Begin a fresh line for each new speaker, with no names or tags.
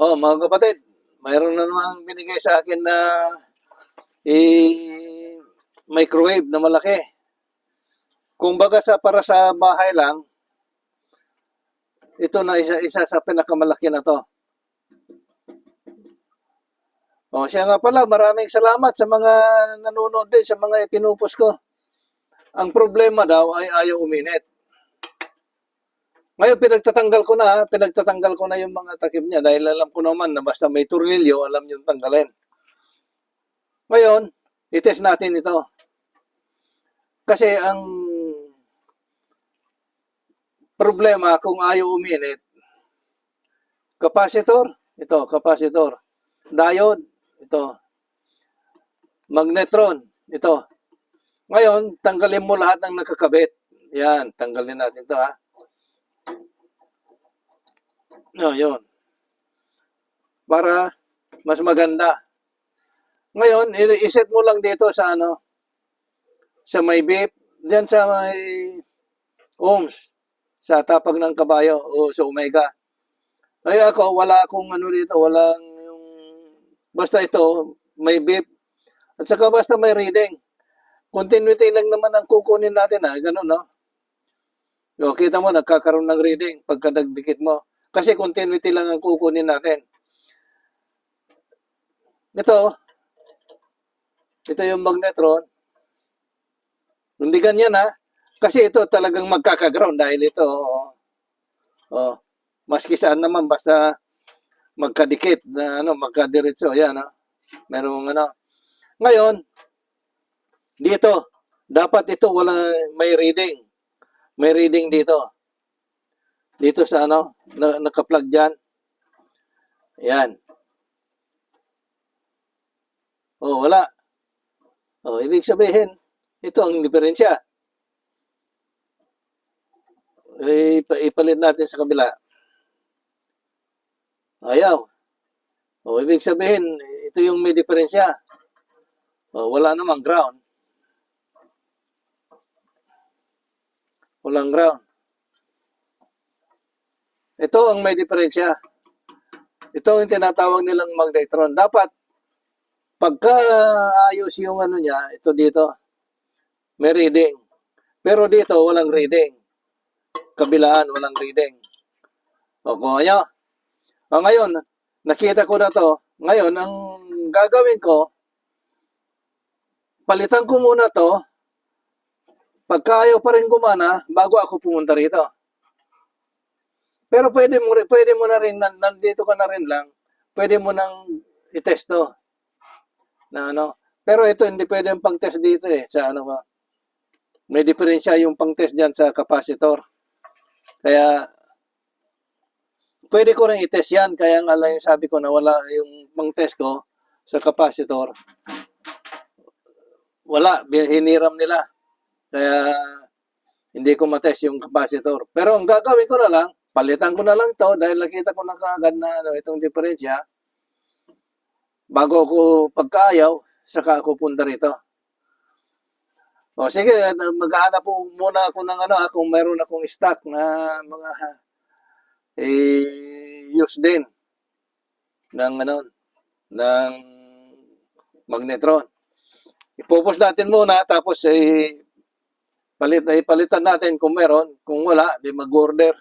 Oh, mga kapatid, mayroon na naman binigay sa akin na microwave na malaki. Kung baga para sa bahay lang, ito na isa sa pinakamalaki na to. Oh, siya nga pala, maraming salamat sa mga nanonood din sa mga pinupos ko. Ang problema daw ay ayaw uminit. Ngayon, pinagtatanggal ko na yung mga takip niya dahil alam ko naman na basta may tornilyo, alam yung tanggalin. Ngayon, itest natin ito. Kasi ang problema kung ayaw uminit, capacitor, ito, capacitor. Diode, ito. Magnetron, ito. Ngayon, tanggalin mo lahat ng nakakabit. Yan, tanggalin natin ito, ha. No, yun. Para mas maganda. Ngayon, iset mo lang dito sa sa may beep, diyan sa may ohms, sa tapag ng kabayo o sa omega. Ay ako, wala akong dito, walang yung, basta ito, may beep, at saka basta may reading. Continuity lang naman ang kukunin natin, ha, ganun, no? O, kita mo, nagkakaroon ng reading pagka nagdikit mo. Kasi continuity lang ang kukunin natin. Ito yung magnetron. Hindi ganyan, ha? Kasi ito talagang magkakaground dahil ito, maski saan naman, basta magkadikit, na magkadiretso, yan, merong Ngayon, dito, dapat ito may reading. May reading dito. Dito sa nakaplug dyan. Yan. Wala. Ibig sabihin, ito ang diferensya. Ipalit natin sa kabila. Ayaw. Ibig sabihin, ito yung may diferensya. Wala namang ground. Walang ground. Ito ang may diferensya. Ito ang tinatawag nilang magnetron. Dapat, pagka ayos yung niya, ito dito, may reading. Pero dito, walang reading. Kabilaan, walang reading. Kaya, ngayon, nakita ko na to. Ngayon, ang gagawin ko, palitan ko muna to. Pagka ayaw pa rin gumana, bago ako pumunta rito. Pero pwede mo na rin, nandito ka na rin lang, pwede mo nang i-test to. Pero ito, hindi pwede yung pang-test dito sa may diferensya yung pang-test dyan sa capacitor. Kaya, pwede ko rin i-test yan. Kaya nga lang yung sabi ko na wala yung pang-test ko sa capacitor. Wala, hiniram nila. Kaya, hindi ko matest yung capacitor. Pero ang gagawin ko na lang, palitan ko na lang to dahil nakita ko na kaagad na itong diferensya. Bago ko pagkaayaw, saka ako punta rito. Sige, maghahanap po muna ako ng kung meron akong stock na mga use din ng ng magnetron. Ipupos natin muna tapos palitan natin kung meron, kung wala, di mag-order.